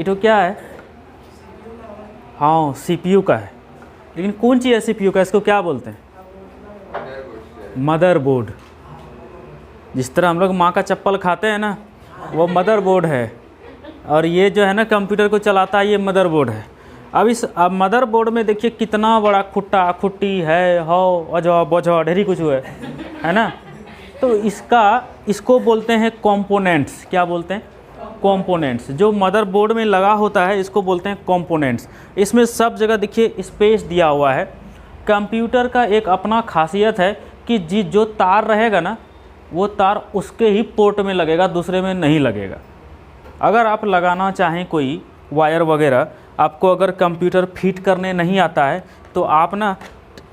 ये तो क्या है? हाँ CPU का है, लेकिन कौन चीज़ है CPU का? इसको क्या बोलते हैं? मदरबोर्ड। जिस तरह हम लोग माँ का चप्पल खाते हैं ना, वो मदरबोर्ड है, और ये जो है ना कंप्यूटर को चलाता है, ये मदरबोर्ड है। अब मदरबोर्ड में देखिए कितना बड़ा खुट्टा खुट्टी है, हो अजवा बजवा ढेरी कुछ है ना। तो इसको बोलते हैं कंपोनेंट्स। क्या बोलते हैं? कंपोनेंट्स। जो मदरबोर्ड में लगा होता है इसको बोलते हैं कंपोनेंट्स। इसमें सब जगह देखिए स्पेस दिया हुआ है। कंप्यूटर का एक अपना खासियत है कि जो तार रहेगा ना, वो तार उसके ही पोर्ट में लगेगा, दूसरे में नहीं लगेगा। अगर आप लगाना चाहें कोई वायर वगैरह, आपको अगर कंप्यूटर फिट करने नहीं आता है तो आप ना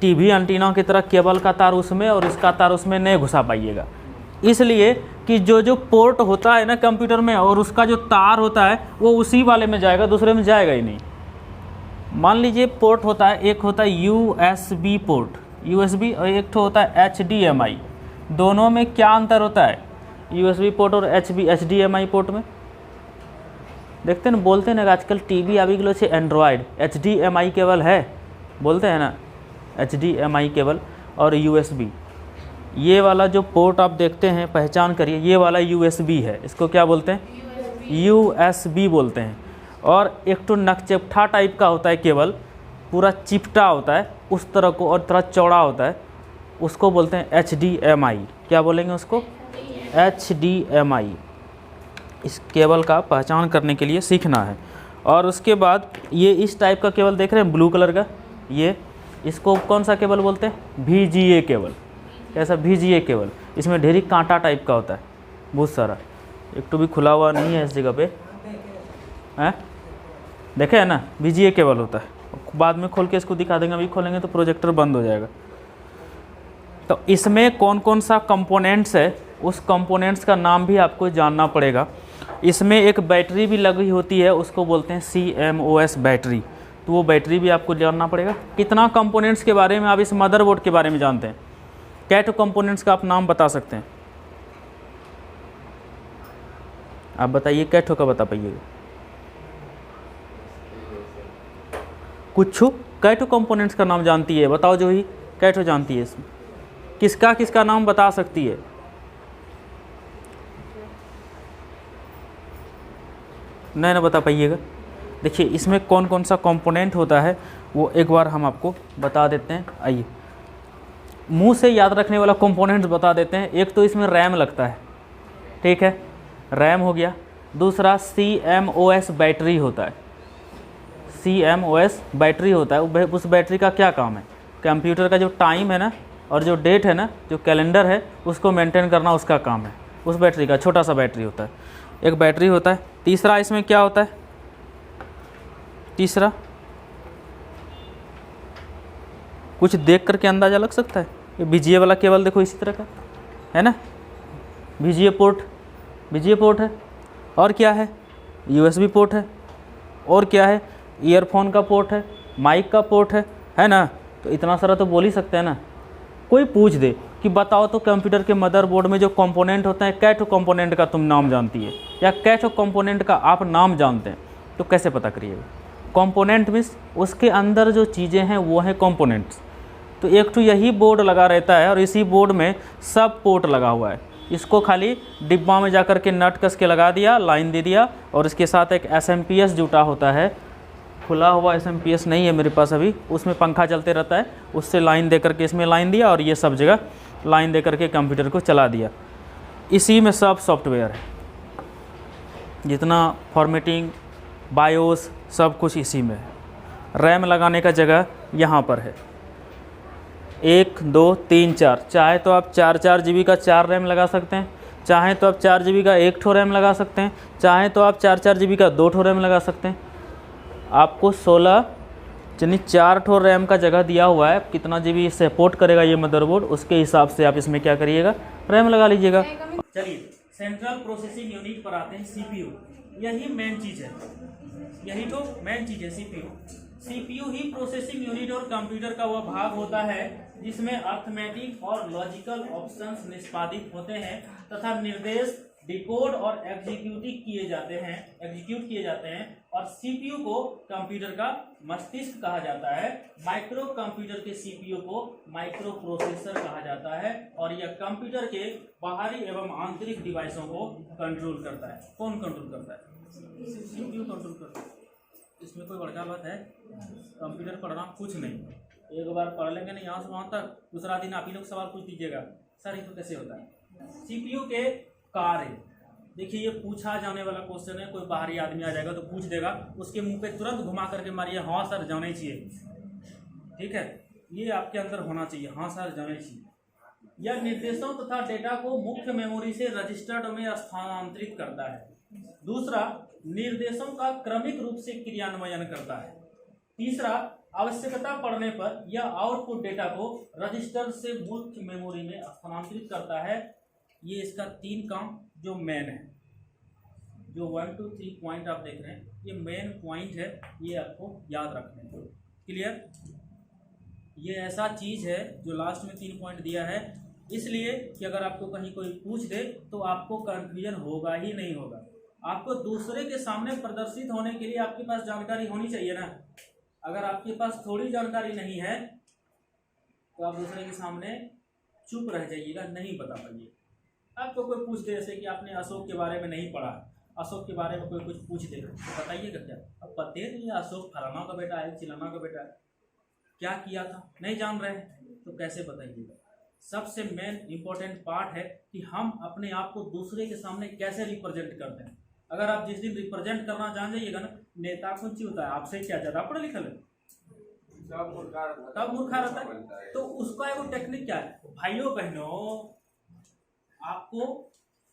टीवी एंटीना की तरह केबल का तार उसमें और इसका तार उसमें नहीं घुसा पाइएगा, इसलिए कि जो पोर्ट होता है ना कंप्यूटर में, और उसका जो तार होता है वो उसी वाले में जाएगा, दूसरे में जाएगा ही नहीं। मान लीजिए पोर्ट होता है, एक होता है USB पोर्ट, USB, और एक तो होता है HDMI। दोनों में क्या अंतर होता है USB पोर्ट और HDMI पोर्ट में? देखते हैं ना, बोलते हैं ना आजकल टीवी आवी गलो छे एंड्रॉयड, HDMI केबल है, बोलते हैं ना HDMI केबल और USB। ये वाला जो पोर्ट आप देखते हैं, पहचान करिए, ये वाला USB है। इसको क्या बोलते हैं? USB बोलते हैं। और एक तो नकचपटा टाइप का होता है केबल, पूरा चिपटा होता है उस तरह को, और थोड़ा चौड़ा होता है, उसको बोलते हैं HDMI। क्या बोलेंगे उसको? HDMI। इस केबल का पहचान करने के लिए सीखना है। और उसके बाद ये इस टाइप का केबल देख रहे हैं, ब्लू कलर का, ये इसको कौन सा केबल बोलते हैं? VGA cable. कैसा? VGA cable. इसमें ढेरी कांटा टाइप का होता है, बहुत सारा, एक तो भी खुला हुआ नहीं है इस जगह पे, हैं? देखे है ना, VGA केबल होता है। बाद में खोल के इसको दिखा देंगे, अभी खोलेंगे तो प्रोजेक्टर बंद हो जाएगा। तो इसमें कौन कौन सा कंपोनेंट्स है, उस कंपोनेंट्स का नाम भी आपको जानना पड़ेगा। इसमें एक बैटरी भी लगी होती है, उसको बोलते हैं CMOS बैटरी, तो वो बैटरी भी आपको जानना पड़ेगा। कितना कंपोनेंट्स के बारे में आप इस मदरबोर्ड के बारे में जानते हैं? क्या तो कंपोनेंट्स का आप नाम बता सकते हैं? आप बताइए, कैठो का बता पाइएगा? कुछ कैठो कंपोनेंट्स का नाम जानती है? बताओ जो ही कैठो जानती है, इसमें किसका किसका नाम बता सकती है? नहीं ना बता पाइएगा? देखिए इसमें कौन कौन सा कंपोनेंट होता है वो एक बार हम आपको बता देते हैं। आइए, मुंह से याद रखने वाला कंपोनेंट्स बता देते हैं। एक तो इसमें रैम लगता है, ठीक है, रैम हो गया। दूसरा CMOS बैटरी होता है, CMOS बैटरी होता है। उस बैटरी का क्या काम है? कंप्यूटर का जो टाइम है ना, और जो डेट है ना, जो कैलेंडर है, उसको मेंटेन करना उसका काम है। उस बैटरी का छोटा सा बैटरी होता है, एक बैटरी होता है। तीसरा इसमें क्या होता है? तीसरा कुछ देख करके अंदाज़ा लग सकता है? ये VGA वाला केबल देखो, इसी तरह का है ना, VGA पोर्ट है। और क्या है? USB पोर्ट है। और क्या है? ईयरफोन का पोर्ट है, माइक का पोर्ट है ना। तो इतना सारा तो बोल ही सकते हैं ना। कोई पूछ दे कि बताओ तो कंप्यूटर के मदरबोर्ड में जो कंपोनेंट होते हैं, कैठो कंपोनेंट का तुम नाम जानती है, या कैठो कंपोनेंट का आप नाम जानते हैं, तो कैसे पता करिएगा? कंपोनेंट मीन्स उसके अंदर जो चीज़ें हैं वो हैं कंपोनेंट्स। तो एक तो यही बोर्ड लगा रहता है, और इसी बोर्ड में सब पोर्ट लगा हुआ है। इसको खाली डिब्बा में जाकर के नट कस के लगा दिया, लाइन दे दिया, और इसके साथ एक SMPS जुटा होता है। खुला हुआ SMPS नहीं है मेरे पास अभी, उसमें पंखा चलते रहता है, उससे लाइन दे करके इसमें लाइन दिया, और ये सब जगह लाइन दे करके कंप्यूटर को चला दिया। इसी में सब सॉफ्टवेयर है, जितना फॉर्मेटिंग, बायोस, सब कुछ इसी में है। रैम लगाने का जगह यहाँ पर है, 1 2 3 4। चाहे तो आप 4 GB का 4 रैम लगा सकते हैं, चाहे तो आप 4 GB का 1 ठो रैम लगा सकते हैं, चाहे तो आप 4 GB का 2 ठो रैम लगा सकते हैं। आपको 16 यानी 4 ठो रैम का जगह दिया हुआ है। कितना GB सपोर्ट करेगा ये मदरबोर्ड, उसके हिसाब से आप इसमें क्या करिएगा, रैम लगा लीजिएगा। चलिए सेंट्रल प्रोसेसिंग यूनिट पर आते हैं, CPU। यही मेन चीज़ है, यही तो मेन चीज़ है CPU ही प्रोसेसिंग यूनिट और कंप्यूटर का वह भाग होता है जिसमें अर्थमेटिक और लॉजिकल ऑपरेशंस निष्पादित होते हैं तथा निर्देश डिकोड और एग्जीक्यूट किए जाते हैं और सीपीयू को कंप्यूटर का मस्तिष्क कहा जाता है। माइक्रो कंप्यूटर के सीपीयू को माइक्रो प्रोसेसर कहा जाता है और यह कंप्यूटर के बाहरी एवं आंतरिक डिवाइसों को कंट्रोल करता है। कौन कंट्रोल करता है? सीपीयू कंट्रोल करता है। इसमें कोई बड़का बात है? कंप्यूटर पढ़ना कुछ नहीं, एक बार पढ़ लेंगे ना यहाँ से वहाँ तक, दूसरा दिन आप ही लोग सवाल पूछ दीजिएगा सर ये तो कैसे होता है। सीपीयू के कार्य देखिए, ये पूछा जाने वाला क्वेश्चन है, कोई बाहरी आदमी आ जाएगा तो पूछ देगा, उसके मुंह पे तुरंत घुमा करके मारिए हाँ सर जाने चाहिए। ठीक है, ये आपके अंदर होना चाहिए, हाँ सर जाने चाहिए। यह निर्देशों तथा डेटा को मुख्य मेमोरी से रजिस्टर्ड में स्थानांतरित करता है। दूसरा, निर्देशों का क्रमिक रूप से क्रियान्वयन करता है। तीसरा, आवश्यकता पड़ने पर यह आउटपुट डेटा को रजिस्टर से मुख्य मेमोरी में स्थानांतरित करता है। ये इसका 3 काम जो मेन है, जो 1 2 3 पॉइंट आप देख रहे हैं, ये मेन पॉइंट है, ये आपको याद रखना है। क्लियर? ये ऐसा चीज़ है जो लास्ट में 3 पॉइंट दिया है, इसलिए कि अगर आपको कहीं कोई पूछ दे तो आपको कन्फ्यूजन होगा ही नहीं होगा। आपको दूसरे के सामने प्रदर्शित होने के लिए आपके पास जानकारी होनी चाहिए ना। अगर आपके पास थोड़ी जानकारी नहीं है तो आप दूसरे के सामने चुप रह जाइएगा, नहीं बता पाइए। आपको कोई पूछ दे, जैसे कि आपने अशोक के बारे में नहीं पढ़ा, अशोक के बारे में कोई कुछ पूछ दे तो बताइएगा क्या? अब पता ही नहीं है अशोक फलाना का बेटा है, चिलाना का बेटा है, क्या किया था नहीं जान रहे तो कैसे बताइएगा। सबसे मेन इंपॉर्टेंट पार्ट है कि हम अपने आप को दूसरे के सामने कैसे रिप्रेजेंट करते हैं। अगर आप जिस दिन रिप्रेजेंट करना जान जाइएगा ना, नेता कौन सी होता है आपसे क्या ज़्यादा पढ़ा लिखा है, तब मूर्खा रहता है। तो उसका एगो टेक्निक क्या है भाइयों बहनों, आपको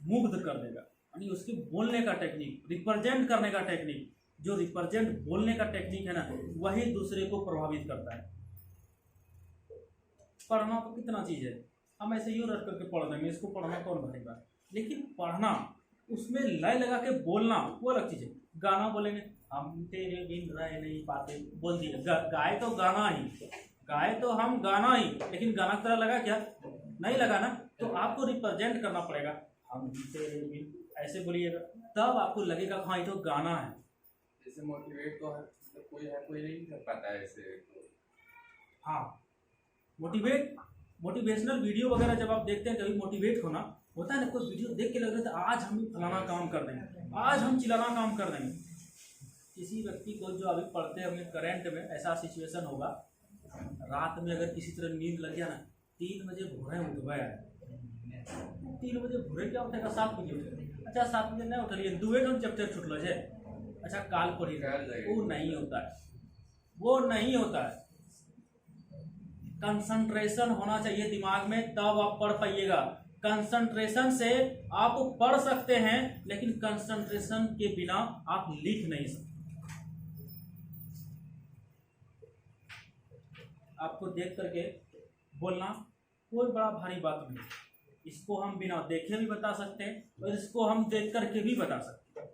मुग्ध कर देगा, यानी उसके बोलने का टेक्निक, रिप्रेजेंट करने का टेक्निक, जो रिप्रेजेंट बोलने का टेक्निक है ना, वही दूसरे को प्रभावित करता है। पढ़ना तो कितना चीज़ है, हम ऐसे यूँ रट करके पढ़ देंगे, इसको पढ़ना कौन भरेगा, लेकिन पढ़ना, उसमें लय लगा के बोलना वो अलग चीज़ है। गाना बोलेंगे हम तेरे बिन रह नहीं पाते, बोल दिए, गाए तो गाना ही, गाए तो हम गाना ही, लेकिन गाना की तरह लगा क्या? नहीं लगा ना। तो आपको रिप्रेजेंट करना पड़ेगा, हम तेरे बिन ऐसे बोलिएगा, तब आपको लगेगा हाँ ये तो गाना है। जैसे मोटिवेट तो कोई नहीं कर पाता है ऐसे। हाँ, मोटिवेशनल वीडियो वगैरह जब आप देखते हैं, कभी मोटिवेट होता है ना, कोई वीडियो देख के लग रहा है आज हम फलाना काम कर देंगे, आज हम चिलाना काम कर देंगे। किसी व्यक्ति को जो अभी पढ़ते हैं करंट में ऐसा सिचुएशन होगा, रात में अगर किसी तरह नींद लग गया ना, 3 बजे भोरे उठ गया है, 3 बजे भोरे क्या उठेगा? 7 बजे उठेगा। अच्छा 7 बजे नहीं उठलिए, 2 चैप्टर छुटल है, अच्छा काल पढ़ी, वो नहीं होता है, वो नहीं होता है। कंसंट्रेशन होना चाहिए दिमाग में, तब आप पढ़ पाइएगा। कंसंट्रेशन से आप पढ़ सकते हैं, लेकिन कंसंट्रेशन के बिना आप लिख नहीं सकते। आपको देख करके बोलना कोई बड़ा भारी बात नहीं, इसको हम बिना देखे भी बता सकते हैं और इसको हम देख करके भी बता सकते हैं।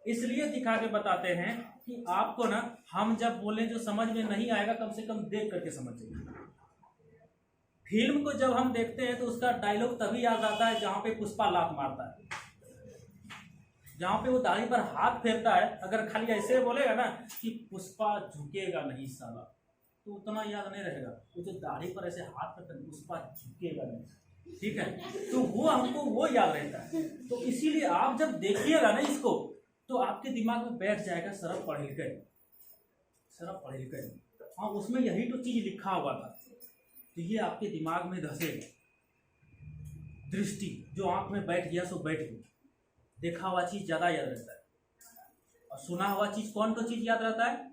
इसलिए दिखा के बताते हैं कि आपको ना, हम जब बोलें जो समझ में नहीं आएगा, कम से कम देख करके समझ जाइए। फिल्म को जब हम देखते हैं तो उसका डायलॉग तभी याद आता है जहां पे पुष्पा लात मारता है, जहां पे वो दाढ़ी पर हाथ फेरता है। अगर खाली ऐसे बोलेगा ना कि पुष्पा झुकेगा नहीं साला, तो उतना याद नहीं रहेगा। वो जो दाढ़ी पर ऐसे हाथ रखता है, पुष्पा झुकेगा नहीं, ठीक है, तो वो हमको वो याद रहता है। तो इसीलिए आप जब देखिएगा ना इसको, तो आपके दिमाग में बैठ जाएगा सरफ पढ़ लिख। हाँ, उसमें यही तो चीज लिखा हुआ था, तो ये आपके दिमाग में धसेगा। दृष्टि जो आंख में बैठ गया सो बैठ गया, देखा हुआ चीज ज्यादा याद रहता है, और सुना हुआ चीज कौन तो चीज याद रहता है?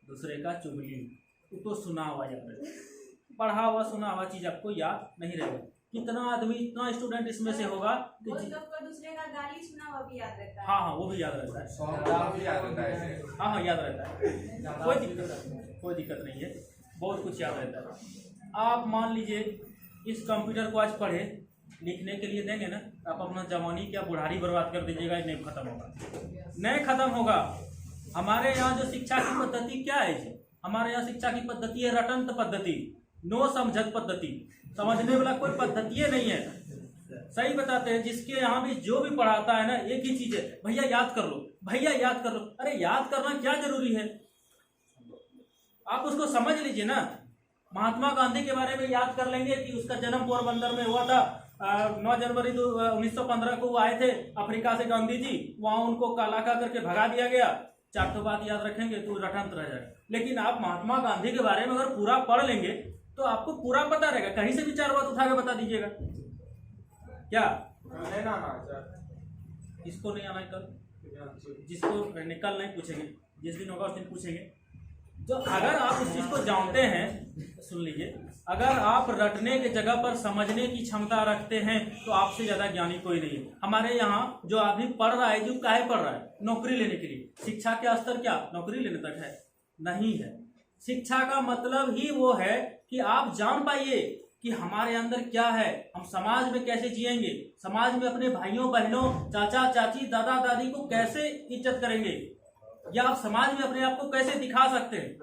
दूसरे का चुगली, तो सुना हुआ याद रहता है। पढ़ा हुआ सुना हुआ चीज आपको याद नहीं रहेगा। कितना आदमी, इतना स्टूडेंट इसमें से होगा कि दूसरे का गाली सुना हुआ भी याद रहता है। हाँ, वो भी याद रहता है। हाँ, याद रहता है, कोई दिक्कत नहीं है, बहुत कुछ याद रहता है। आप मान लीजिए इस कंप्यूटर को आज पढ़े, लिखने के लिए देंगे ना, आप अपना जवानी क्या बुढ़ारी बर्बाद कर दीजिएगा, नहीं खत्म होगा। हमारे यहाँ जो शिक्षा की पद्धति क्या है जी? हमारे यहाँ शिक्षा की पद्धति है रटंत पद्धति, नो समझत पद्धति, समझने वाला कोई पद्धति नहीं है। सही बताते हैं। जिसके यहाँ भी जो भी पढ़ाता है ना, एक ही चीज है, भैया याद कर लो, भैया याद कर लो। अरे याद करना क्या जरूरी है? आप उसको समझ लीजिए ना। महात्मा गांधी के बारे में याद कर लेंगे कि उसका जन्म पोरबंदर में हुआ था। 9 जनवरी 1915 को वो आए थे अफ्रीका से गांधी जी। वहां उनको कालाका करके भगा दिया गया। 4 तो बात याद रखेंगे तो रटंत रह जाएगा। लेकिन आप महात्मा गांधी के बारे में अगर पूरा पढ़ लेंगे तो आपको पूरा पता रहेगा। कहीं से भी 4 बात उठा के बता दीजिएगा। क्या है ना? हाँ सर, किसको नहीं आना है कल? जिसको कल नहीं पूछेंगे, जिस दिन होगा उस दिन पूछेंगे। तो अगर आप उस चीज को जानते हैं, सुन लीजिए, अगर आप रटने के जगह पर समझने की क्षमता रखते हैं तो आपसे ज्यादा ज्ञानी कोई नहीं है। हमारे यहाँ जो आदमी पढ़ रहा है, जो काहे पढ़ रहा है? नौकरी लेने के लिए। शिक्षा का स्तर क्या नौकरी लेने तक है? नहीं है। शिक्षा का मतलब ही वो है कि आप जान पाइए कि हमारे अंदर क्या है, हम समाज में कैसे जिएंगे, समाज में अपने भाइयों बहनों, चाचा चाची, दादा दादी को कैसे इज्जत करेंगे, या आप समाज में अपने आप को कैसे दिखा सकते हैं।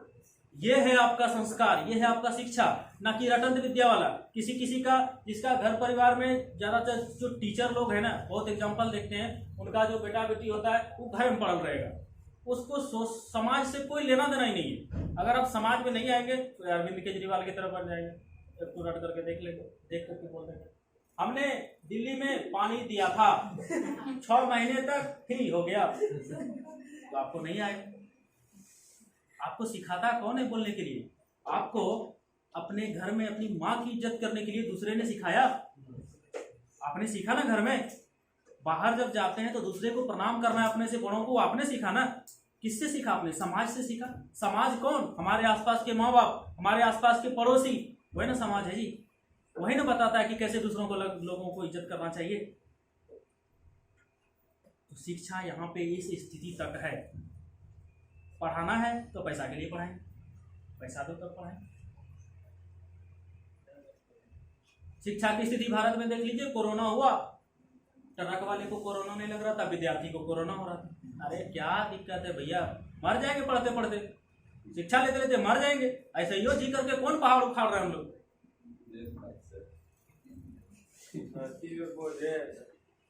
ये है आपका संस्कार, ये है आपका शिक्षा, ना कि रटंत विद्या वाला। किसी का जिसका घर परिवार में ज्यादातर जो टीचर लोग हैं ना, बहुत एग्जांपल देखते हैं, उनका जो बेटा बेटी होता है वो घर में पढ़ल रहेगा, उसको समाज से कोई लेना देना ही नहीं है। अगर आप समाज में नहीं आएंगे तो अरविंद केजरीवाल की तरफ बन जाएंगे। एक रट करके देख लेंगे, देख करके बोल देंगे हमने दिल्ली में पानी दिया था 6 महीने तक फ्री हो गया। तो आपको नहीं आएगा। आपको सिखाता कौन है बोलने के लिए? आपको अपने घर में अपनी माँ की इज्जत करने के लिए दूसरे ने सिखाया। आपने सीखा ना घर में। बाहर जब जाते हैं तो दूसरे को प्रणाम करना है, अपने से बड़ों को आपने सीखा ना। किससे सीखा? आपने समाज से सीखा। समाज कौन? हमारे आसपास के माँ बाप, हमारे आसपास के पड़ोसी, वही ना समाज है जी। वही ना बताता है कि कैसे दूसरों को लोगों को इज्जत करना चाहिए। तो शिक्षा यहाँ पे इस स्थिति तक है। पढ़ाना है तो पैसा के लिए पढ़ाएंगे, पैसा दो तब पढ़ाएंगे। शिक्षा की स्थिति भारत में देख लीजिए। कोरोना हुआ, ट्रक वाले को कोरोना नहीं लग रहा था, विद्यार्थी को कोरोना हो रहा था। अरे क्या दिक्कत है भैया? मर जाएंगे पढ़ते पढ़ते, शिक्षा लेते लेते मर जाएंगे। ऐसे ही जी करके कौन पहाड़ उखाड़ रहे हैं हम लोग?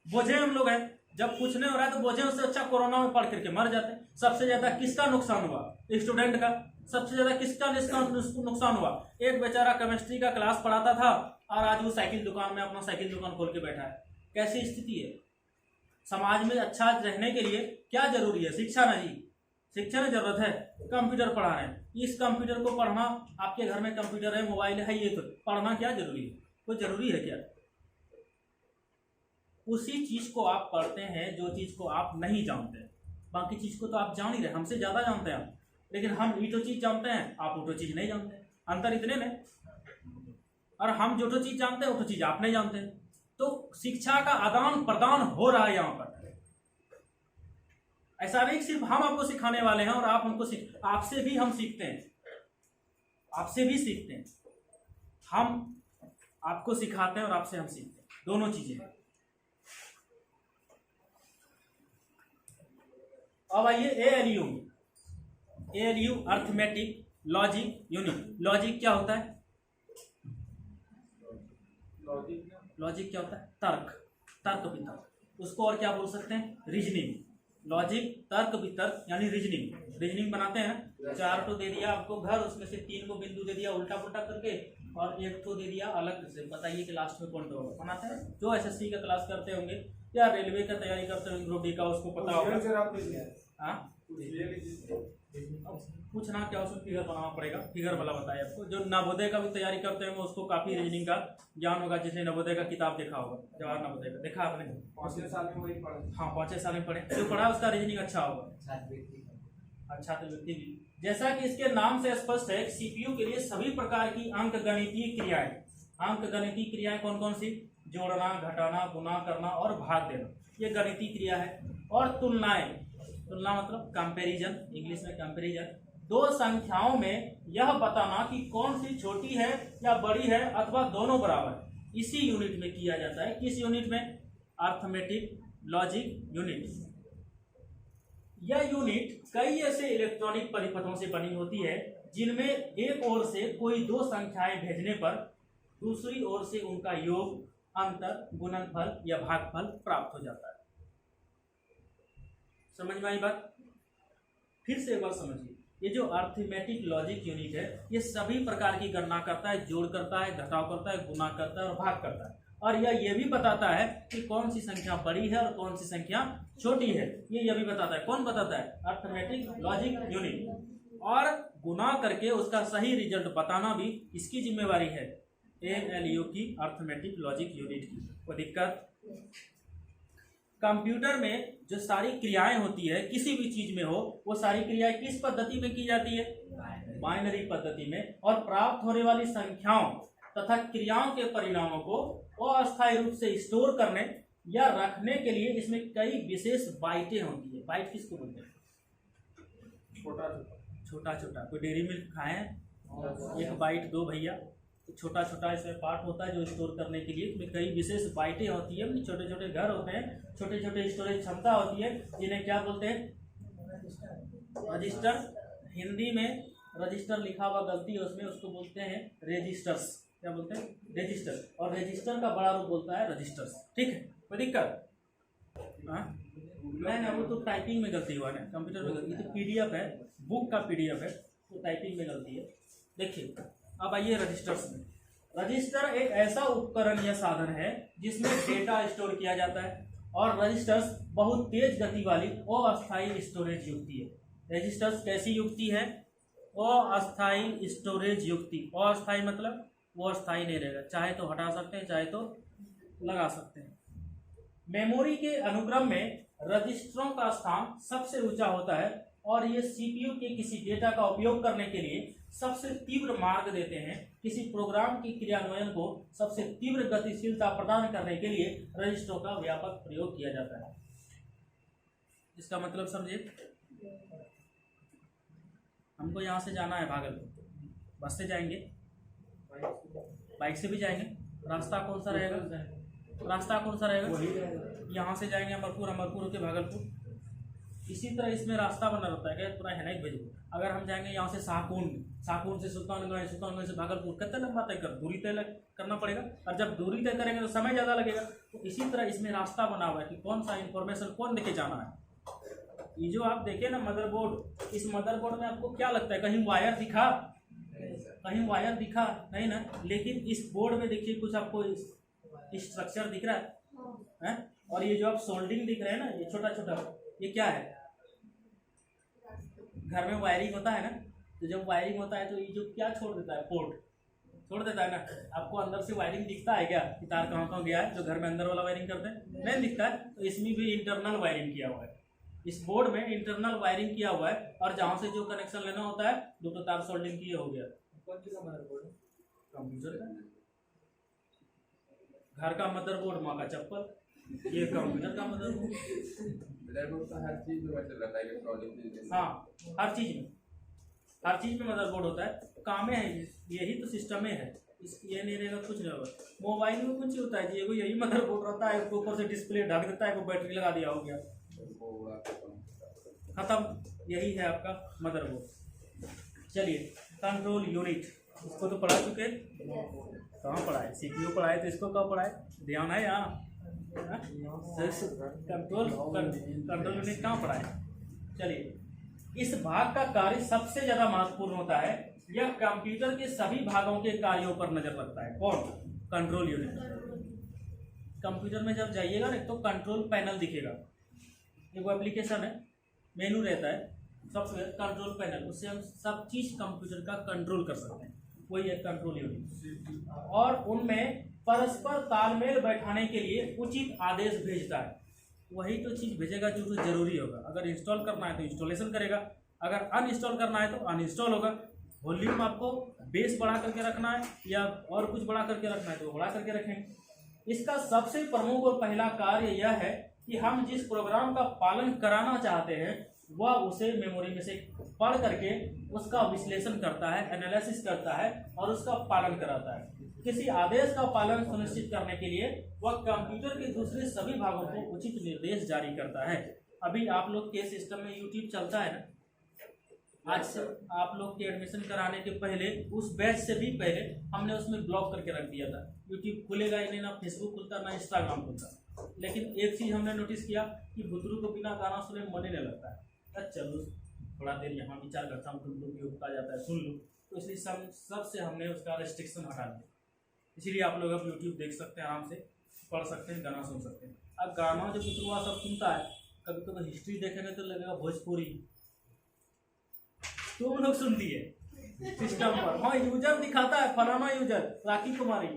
बोझे हम लोग हैं। जब कुछ नहीं हो रहा है तो बोझे, उससे अच्छा कोरोना में पढ़ करके मर जाते हैं। सबसे ज्यादा किसका नुकसान हुआ? स्टूडेंट का। सबसे ज्यादा किसका नुकसान हुआ? एक बेचारा केमिस्ट्री का क्लास पढ़ाता था और आज वो साइकिल दुकान में अपना साइकिल दुकान खोल के बैठा है। कैसी स्थिति है? समाज में अच्छा रहने के लिए क्या जरूरी है? शिक्षा ना जी, शिक्षा की जरूरत है। कंप्यूटर पढ़ा रहे हैं, इस कंप्यूटर को पढ़ना, आपके घर में कंप्यूटर है, मोबाइल है, ये तो पढ़ना क्या जरूरी है? कोई जरूरी है क्या? उसी चीज को आप पढ़ते हैं जो चीज को आप नहीं जानते। बाकी चीज को तो आप जान ही रहे, हमसे ज्यादा जानते हैं आप। लेकिन हम ईटो चीज जानते हैं, आप उठो चीज नहीं जानते। अंतर इतने में। और हम जो चीज जानते हैं वो चीज आप नहीं जानते। तो शिक्षा का आदान प्रदान हो रहा है यहाँ पर। ऐसा नहीं सिर्फ हम आपको सिखाने वाले हैं और आप हमको आपसे भी हम सीखते हैं, आपसे भी सीखते हैं। हम आपको सिखाते हैं और आपसे हम सीखते हैं, दोनों चीजें हैं। अब आइए ALU arithmetic logic unit. Logic क्या होता है? लॉजिक क्या होता है? तर्क वितर्क। उसको और क्या बोल सकते हैं? रीजनिंग। लॉजिक, तर्क वितर्क यानी रीजनिंग बनाते हैं ना। 4 तो दे दिया आपको घर, उसमें से 3 को बिंदु दे दिया उल्टा पुल्टा करके, और 1 तो दे दिया अलग से। बताइए कि लास्ट में कौन होगा? बनाते हैं जो SSC का क्लास करते होंगे या रेलवे का तैयारी करते होंगे, ग्रुप डी का, उसको पता होगा। हाँ, पूछना क्या, उसमें फिगर बनाना पड़ेगा। फिगर वाला बताया आपको। जो नवोदय का भी तैयारी करते हैं उसको काफी रीजनिंग का ज्ञान होगा, जिसने नवोदय का किताब देखा होगा, जवाहर नवोदय का देखा आपने? 5 साल में वही पढ़ा। हाँ, 5 साल में पढ़े। जो पढ़ा उसका रीजनिंग अच्छा होगा। अच्छा तो व्यक्ति भी, जैसा कि इसके नाम से स्पष्ट है, CPU के लिए सभी प्रकार की अंकगणितीय क्रियाएं कौन कौन सी? जोड़ना, घटाना, गुना करना और भाग देना, ये गणितीय क्रिया है। और तुलना मतलब कंपैरिजन, इंग्लिश में कंपैरिजन। 2 संख्याओं में यह बताना कि कौन सी छोटी है या बड़ी है अथवा दोनों बराबर, इसी यूनिट में किया जाता है। किस यूनिट में? Arithmetic logic unit. यह यूनिट कई ऐसे इलेक्ट्रॉनिक परिपथों से बनी होती है जिनमें एक ओर से कोई 2 संख्याएं भेजने पर दूसरी ओर से उनका योग अंतर, गुणनफल या भागफल प्राप्त हो जाता है। समझ में आई बात? फिर से एक बार समझिए, ये जो अर्थमेटिक लॉजिक यूनिट है ये सभी प्रकार की गणना करता है, जोड़ करता है, घटाव करता है, गुना करता है और भाग करता है, और यह ये भी बताता है कि कौन सी संख्या बड़ी है और कौन सी संख्या छोटी है। ये भी बताता है। कौन बताता है? Arithmetic logic unit. और गुना करके उसका सही रिजल्ट बताना भी इसकी जिम्मेवारी है, ALU की अर्थमेटिक लॉजिक यूनिट की। कोई दिक्कत? कंप्यूटर में जो सारी क्रियाएं होती है किसी भी चीज में हो, वो सारी क्रियाएं किस पद्धति में की जाती है? बाइनरी पद्धति में। और प्राप्त होने वाली संख्याओं तथा क्रियाओं के परिणामों को अस्थायी रूप से स्टोर करने या रखने के लिए इसमें कई विशेष बाइटें होती है। बाइट किसको बोलते हैं? छोटा छोटा। कोई डेयरी मिल्क खाएं, एक बाइट दो भैया, छोटा छोटा इसमें पार्ट होता है जो स्टोर करने के लिए इसमें कई विशेष बाइटें होती है। छोटे छोटे घर होते हैं, छोटे छोटे स्टोरेज क्षमता होती है, जिन्हें क्या बोलते हैं? रजिस्टर। हिंदी में रजिस्टर लिखा हुआ गलती है उसमें, उसको बोलते हैं रजिस्टर्स। क्या बोलते हैं? रजिस्टर। और रजिस्टर का बड़ा रूप बोलता है रजिस्टर्स। ठीक है, कोई दिक्कत? नहीं, वो तो टाइपिंग में गलती हुआ ना, कंप्यूटर में गलती। ये तो PDF है, बुक का PDF है, तो टाइपिंग में गलती है। देखिए, अब आइए रजिस्टर्स में। रजिस्टर एक ऐसा उपकरण या साधन है जिसमें डेटा स्टोर किया जाता है, और रजिस्टर्स बहुत तेज गति वाली अस्थायी स्टोरेज युक्ति है। रजिस्टर्स कैसी युक्ति है? अस्थायी स्टोरेज युक्ति। अस्थायी मतलब वो अस्थायी नहीं रहेगा, चाहे तो हटा सकते हैं, चाहे तो लगा सकते हैं। मेमोरी के अनुक्रम में रजिस्टरों का स्थान सबसे ऊंचा होता है, और ये CPU के किसी डेटा का उपयोग करने के लिए सबसे तीव्र मार्ग देते हैं। किसी प्रोग्राम की क्रियान्वयन को सबसे तीव्र गतिशीलता प्रदान करने के लिए रजिस्टरों का व्यापक प्रयोग किया जाता है। इसका मतलब समझिए, हमको यहाँ से जाना है भागलपुर, बस से जाएंगे, बाइक से भी जाएंगे, रास्ता कौन सा रहेगा? रास्ता कौन सा रहेगा? यहाँ से जाएंगे अमरपुर, अमरपुर के भागलपुर। इसी तरह इसमें रास्ता बना रहता है। क्या पूरा है ना एक भेजो। अगर हम जाएंगे यहाँ से शाहकुंड से सुल्तानगंज, सुल्तानगंज से भागलपुर, कितना लंबा तय कर, दूरी तय करना पड़ेगा, और जब दूरी तय करेंगे तो समय ज़्यादा लगेगा। तो इसी तरह इसमें रास्ता बना हुआ है कि कौन सा इन्फॉर्मेशन कौन देके जाना है। ये जो आप देखे ना मदरबोर्ड, इस मदरबोर्ड में आपको क्या लगता है? कहीं वायर दिखा? कहीं वायर दिखा नहीं ना। लेकिन इस बोर्ड में देखिए कुछ आपको स्ट्रक्चर दिख रहा है? और ये जो आप सोल्डिंग दिख रहे हैं ना, ये छोटा छोटा, ये क्या है? घर में वायरिंग होता है ना, तो जब वायरिंग होता है तो ये जो क्या छोड़ देता है? पोर्ट छोड़ देता है ना। आपको अंदर से वायरिंग दिखता है क्या कि तार कहाँ कहाँ गया है? जो घर में अंदर वाला वायरिंग करते हैं नहीं दिखता है। तो इसमें भी इंटरनल वायरिंग किया हुआ है, इस बोर्ड में इंटरनल वायरिंग किया हुआ है, और जहाँ से जो कनेक्शन लेना होता है दो तार सोल्डिंग किए हो गया। कौन सी का मदरबोर्ड है? कंप्यूटर का। घर का मदरबोर्ड, माँ का चप्पल, ये कंप्यूटर का मदरबोर्ड। मदरबोर्ड तो हर चीज में चल रहा है, इलेक्ट्रॉनिक। हाँ, हर चीज में मदरबोर्ड होता है। काम है, यही तो सिस्टम में है। ये नहीं रहेगा कुछ नहीं होगा। मोबाइल में कुछ होता है जी, यही मदरबोर्ड रहता है, उसको ऊपर से डिस्प्ले ढक देता है, वो बैटरी लगा दिया, हो गया, खत्म। यही है आपका मदरबोर्ड। चलिए, कंट्रोल यूनिट, इसको तो पढ़ा चुके, कहाँ पढ़ाए? CPU पढ़ाए, तो इसको कहाँ पढ़ाए? ध्यान है यहाँ? कंट्रोल यूनिट कहाँ पढ़ाए? चलिए, इस भाग का कार्य सबसे ज्यादा महत्वपूर्ण होता है। यह कंप्यूटर के सभी भागों के कार्यों पर नजर रखता है। कौन? Control unit. कंप्यूटर में जब जाइएगा ना तो कंट्रोल पैनल दिखेगा, एक एप्लीकेशन है, मेनू रहता है, सॉफ्टवेयर कंट्रोल पैनल, उससे हम सब चीज कंप्यूटर का कंट्रोल कर सकते हैं। वही है कंट्रोल यूनिट। और उनमें परस्पर तालमेल बैठाने के लिए उचित आदेश भेजता है। वही तो चीज़ भेजेगा जो तो जरूरी होगा। अगर इंस्टॉल करना है तो इंस्टॉलेशन करेगा, अगर अनइंस्टॉल करना है तो अनइंस्टॉल होगा। वॉल्यूम आपको बेस बढ़ा करके रखना है या और कुछ बढ़ा करके रखना है तो बढ़ा करके रखेंगे। इसका सबसे प्रमुख और पहला कार्य यह है कि हम जिस प्रोग्राम का पालन कराना चाहते हैं वह उसे मेमोरी में से पढ़ करके उसका विश्लेषण करता है, एनालिसिस करता है और उसका पालन कराता है। किसी आदेश का पालन सुनिश्चित करने के लिए वह कंप्यूटर के दूसरे सभी भागों को उचित निर्देश जारी करता है। अभी आप लोग के सिस्टम में यूट्यूब चलता है ना, आज से आप लोग के एडमिशन कराने के पहले उस बैच से भी पहले हमने उसमें ब्लॉक करके रख दिया था। यूट्यूब खुलेगा ही नहीं, ना फेसबुक खुलता ना इंस्टाग्राम खुलता। लेकिन एक चीज़ हमने नोटिस किया कि बुजुर्ग को बिना गाना सुने मन ही नहीं लगता है। तो चलो थोड़ा देर यहाँ विचार करता हूँ, तुम लोग भी आ जाता है सुन लो, तो इसलिए सबसे हमने उसका रेस्ट्रिक्शन हटा दिया। इसीलिए आप लोग अब यूट्यूब देख सकते हैं, आराम से पढ़ सकते हैं, गाना सुन सकते हैं। अब गाना जो बुजुर्ग सब सुनता है, कभी कभी हिस्ट्री देखेंगे तो लगेगा भोजपुरी, तुम लोग सुनती है सिस्टम पर। हाँ यूजर दिखाता है फलाना user Rakhi Kumari,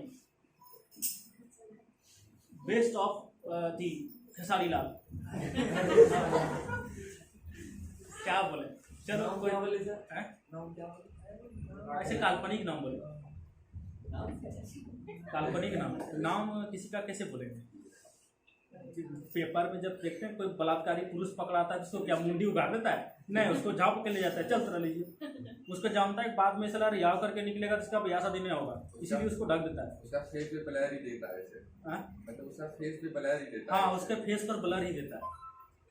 best of the Khesari Lal. क्या बोले, चलो कोई बोले ऐसे काल्पनिक नाम बोले, काल्पनिक नाम किसी का कैसे बोलेंगे। पेपर में जब देखते हैं कोई बलात्कारी पुरुष पकड़ाता है, उसको क्या मुंडी उगाड़ देता है? नहीं, उसको झाप के ले जाता है, चल चला लीजिए। उसको जानता है बाद में सला रियाव करके निकलेगा तो इसका ब्याह शादी नहीं होगा, इसीलिए उसको ढक देता है। उसका फेस पे ब्लर ही देता है ऐसे, मतलब उसका फेस पे ब्लर ही देता है। हाँ, उसके फेस पर ब्लर ही देता है।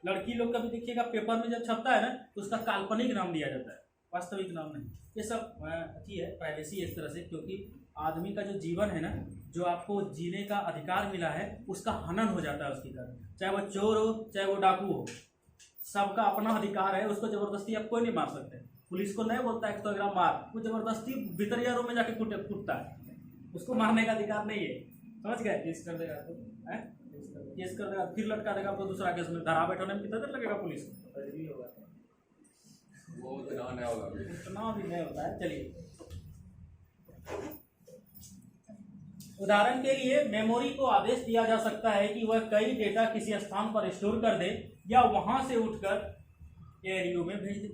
लड़की लोग का भी देखिएगा पेपर में जब छपता है ना तो उसका काल्पनिक नाम दिया जाता है, वास्तविक नाम नहीं। ये सब अच्छी है प्राइवेसी इस तरह से, क्योंकि आदमी का जो जीवन है ना, जो आपको जीने का अधिकार मिला है, उसका हनन हो जाता है उसकी कारण। चाहे वो चोर हो चाहे वो डाकू हो, सबका अपना अधिकार है, उसको जबरदस्ती आप कोई नहीं मार सकते। पुलिस को नहीं बोलता है तो अगर मार, वो जबरदस्ती भितरिया रूम में जाके कूटता है, उसको मारने का अधिकार नहीं है। समझ गए? केस कर देगा तो केस कर देगा, फिर लटका देगा तो दूसरा केस में धरा बैठने में कितना देर लगेगा पुलिस को? वो उतना नहीं होगा, उतना भी नहीं होता है। चलिए, उदाहरण के लिए मेमोरी को आदेश दिया जा सकता है कि वह कई डेटा किसी स्थान पर स्टोर कर दे या वहां से उठकर एरियो में भेज दे,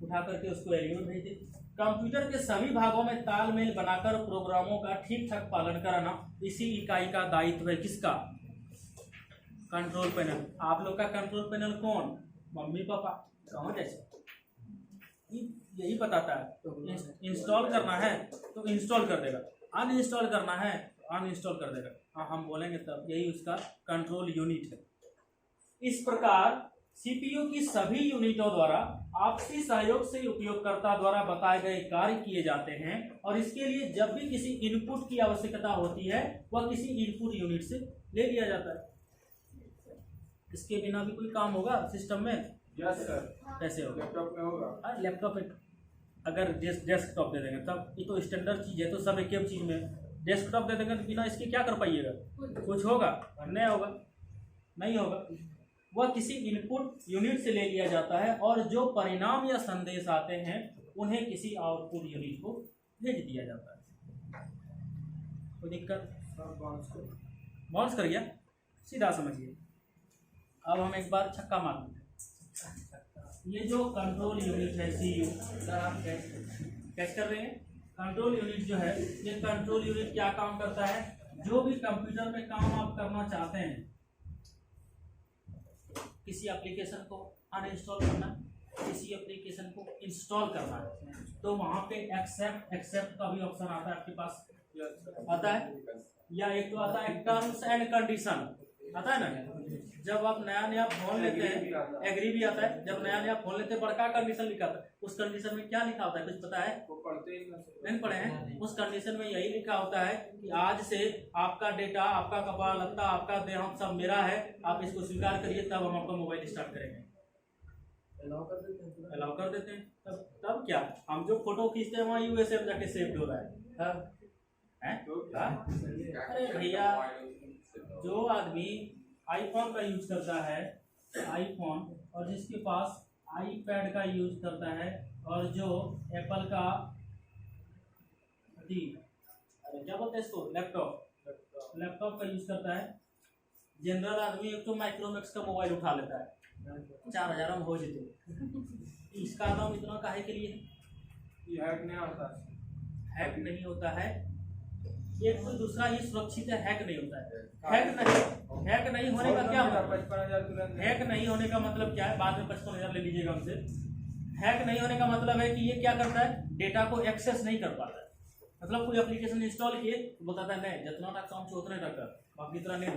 उठा करके उसको एरियो में भेज दे। कंप्यूटर के सभी भागों में तालमेल बनाकर प्रोग्रामों का ठीक ठाक पालन कराना इसी इकाई का दायित्व है। किसका? Control panel. आप लोग का कंट्रोल पैनल कौन? Mummy papa. कौन जैसे यही बताता है। इंस्टॉल करना है तो इंस्टॉल कर देगा, अनइंस्टॉल करना है अनइंस्टॉल कर देगा। हाँ, हम बोलेंगे तब। यही उसका कंट्रोल यूनिट है। इस प्रकार सीपीयू की सभी यूनिटों द्वारा आपसी सहयोग से उपयोगकर्ता द्वारा बताए गए कार्य किए जाते हैं, और इसके लिए जब भी किसी इनपुट की आवश्यकता होती है वह किसी इनपुट यूनिट से ले लिया जाता है। इसके बिना भी कोई काम होगा सिस्टम में? Yes sir. कैसे होगा? लैपटॉप में होगा। लैपटॉप में अगर डेस्कटॉप दे देंगे तब, ये तो स्टैंडर्ड चीज़ है, तो सब एक चीज़ में डेस्कटॉप दे देंगे तो बिना इसके क्या कर पाइएगा? कुछ होगा? नहीं होगा, नहीं होगा। वह किसी इनपुट यूनिट से ले लिया जाता है और जो परिणाम या संदेश आते हैं उन्हें किसी आउटपुट यूनिट को भेज दिया जाता है। कोई दिक्कत? बाउंस कर गया, सीधा समझिए। अब हम एक बार छक्का मार लेते हैं। ये जो कंट्रोल यूनिट है सीयू, सर आप कैसे कर रहे हैं? कंट्रोल यूनिट जो है, ये कंट्रोल यूनिट क्या काम करता है? जो भी कंप्यूटर में काम आप करना चाहते हैं, किसी एप्लीकेशन को अनइंस्टॉल करना, किसी एप्लीकेशन को इंस्टॉल करना है, तो वहाँ पे एक्सेप्ट का भी ऑप्शन आता है आपके पास, आता है? या एक तो आता है टर्म्स एंड कंडीशन, आता है ना? जब आप नया फोन लेते हैं, एग्री भी आता है। जब नया फोन लेते हैं, बड़का कंडीशन लिखा था। उस कंडीशन में क्या लिखा होता है, कुछ पता है? नहीं पढ़े हैं? उस कंडीशन में यही लिखा होता है कि आज से आपका डेटा, आपका कपड़ा लत्ता, आपका देहांत सब मेरा है, आप इसको स्वीकार करिए, तब हम आपका मोबाइल स्टार्ट करेंगे। अलाउ कर देते हैं। तब क्या, हम जो फोटो खींचते हैं वहाँ यूएसए में जाके सेव हो रहा है। अरे भैया, जो आदमी आईफोन का यूज करता है, आईफोन, और जिसके पास आईपैड का यूज करता है, और जो एप्पल का अरे क्या बोलते हैं इसको, लैपटॉप का यूज करता है। जनरल आदमी एक तो माइक्रोमैक्स का मोबाइल उठा लेता है, 4000 में हो जाते। इसका दाम इतना काहे के लिए? ये हैक नहीं होता, हैक नहीं होता है। एक तो दूसरा ये सुरक्षित है, हैक नहीं होता है। हैक नहीं होने का क्या मतलब? 55,000 हैक नहीं होने का मतलब क्या है? बाद में 55,000 ले लीजिएगा हमसे। हैक नहीं होने का मतलब है कि ये क्या करता है, डेटा को एक्सेस नहीं कर पाता है। मतलब कोई एप्लीकेशन इंस्टॉल किए तो बताता है नहीं, जितना तक काम उतने तक कर, बाकी तरह नहीं।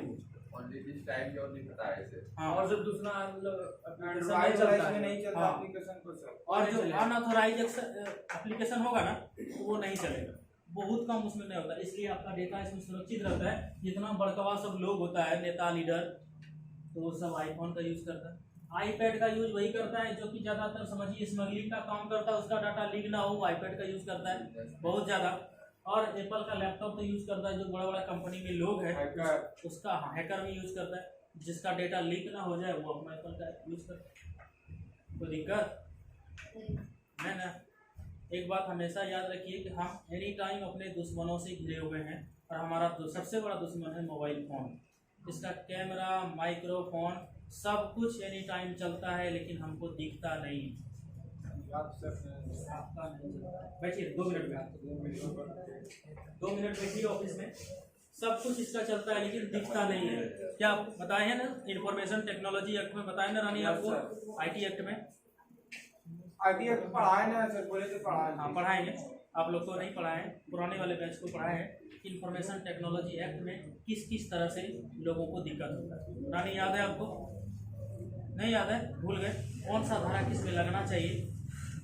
ओनली दिस टाइम जो नहीं पता है इसे। हाँ, और जब दूसरा मतलब एप्लीकेशन Android नहीं चलता वाला इसमें है, नहीं चलता हाँ। एप्लीकेशन को सर। और जो अनऑथोराइज एप्लीकेशन होगा ना तो वो नहीं चलेगा, बहुत कम उसमें नहीं होता, इसलिए आपका डेटा इसमें सुरक्षित रहता है। जितना बड़कवा सब लोग होता है, नेता लीडर, तो वो सब आईफोन का यूज करता है। आईपैड का यूज वही करता है जो कि ज़्यादातर समझिए स्मगलिंग का काम करता है, उसका डाटा लीक ना हो, आईपैड का यूज करता है बहुत ज़्यादा। और एप्पल का लैपटॉप तो यूज करता है जो बड़ा बड़ा कंपनी में लोग हैं, हैकर। उसका हैकर भी यूज करता है, जिसका डेटा लीक ना हो जाए वो अपना एप्पल का यूज करता है। कोई दिक्कत है ना। एक बात हमेशा याद रखिए कि हम एनी टाइम अपने दुश्मनों से घिरे हुए हैं, और हमारा सबसे बड़ा दुश्मन है मोबाइल फ़ोन। इसका कैमरा, माइक्रोफोन, सब कुछ एनी टाइम चलता है, लेकिन हमको दिखता नहीं। आपका नहीं चलता। बैठिए 2 मिनट में, 2 मिनट बैठिए ऑफिस में, सब कुछ इसका चलता है लेकिन दिखता नहीं है। क्या बताए हैं ना, इंफॉर्मेशन टेक्नोलॉजी एक्ट में बताए ना रानी आपको, IT एक्ट में आईटी पढ़ाए ना सर, बोले तो पढ़ाए। हाँ पढ़ाएंगे, आप लोग को नहीं पढ़ाए, पुराने वाले बैच को पढ़ाए हैं। इंफॉर्मेशन टेक्नोलॉजी एक्ट में किस किस तरह से लोगों को दिक्कत होता है, रानी याद है आपको? नहीं याद है, भूल गए? कौन सा धारा किस में लगना चाहिए?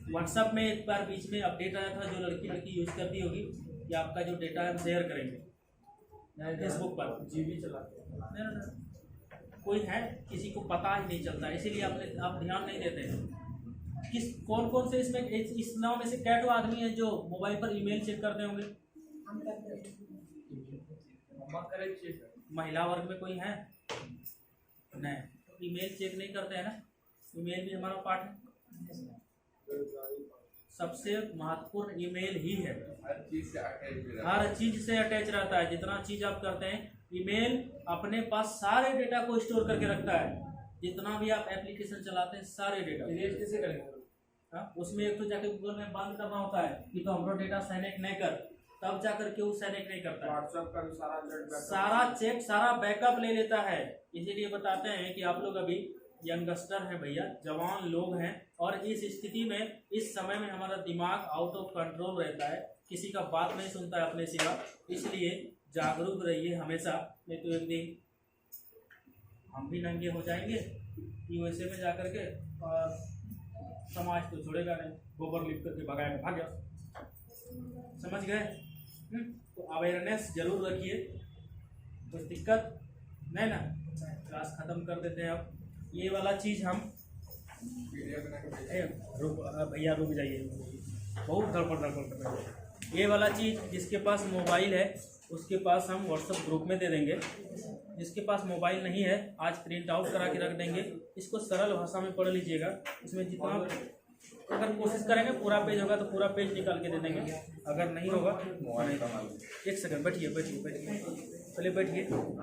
व्हाट्सएप में एक बार बीच में अपडेट आया था, जो लड़की यूज करती होगी, कि आपका जो डेटा है हम शेयर करेंगे फेसबुक पर, जीबी चलाते हैं। कोई है किसी को पता ही नहीं चलता, इसीलिए आप ध्यान नहीं देते हैं। कौन कौन से इसमें इस नाम में से क्या तो आदमी है जो मोबाइल पर ईमेल चेक करते होंगे? मम्मा करे चेक। महिला वर्ग में कोई है? नहीं, तो ईमेल चेक नहीं करते हैं ना, ईमेल भी हमारा पार्ट है। सबसे महत्वपूर्ण ईमेल ही है, हर चीज से अटैच रहता हर चीज से अटैच रहता है। जितना चीज आप करते हैं, ईमेल अपने पास सारे डेटा को स्टोर करके रखता है। जितना भी आप एप्लीकेशन चलाते हैं, सारे डेटा डिलीट कैसे करेंगे? हाँ, उसमें एक तो जाके गूगल में बंद करना होता है कि तो हमारा डेटा सैनिक नहीं कर, तब जाकर के वो सैनिक नहीं करता है। व्हाट्सएप का भी सारा सारा चेक, सारा बैकअप ले लेता है। इसीलिए बताते हैं कि आप लोग अभी यंगस्टर हैं भैया, जवान लोग हैं, और इस स्थिति में, इस समय में हमारा दिमाग आउट ऑफ कंट्रोल रहता है, किसी का बात नहीं सुनता है अपने सिवा। इसलिए जागरूक रहिए हमेशा, नहीं तो एक दिन हम भी नंगे हो जाएंगे USA में जाकर के, और समाज तो छोड़ेगा नहीं, गोबर लिप करके भगाएगा, भाग गया। समझ गए? तो अवेयरनेस जरूर रखिए, कुछ दिक्कत नहीं ना। क्लास खत्म कर देते हैं अब। ये वाला चीज़ हम वीडियो बना के भेज। भैया रुक जाइए, बहुत धड़पड़ कर रहे हैं। ये वाला चीज़ जिसके पास मोबाइल है उसके पास हम व्हाट्सएप ग्रुप में दे देंगे, जिसके पास मोबाइल नहीं है आज प्रिंट आउट करा के रख देंगे। इसको सरल भाषा में पढ़ लीजिएगा, इसमें जितना अगर कोशिश करेंगे पूरा पेज होगा तो पूरा पेज निकाल के दे देंगे, अगर नहीं होगा मोबाइल का मालूम। एक सेकंड बैठिए, पहले बैठिए।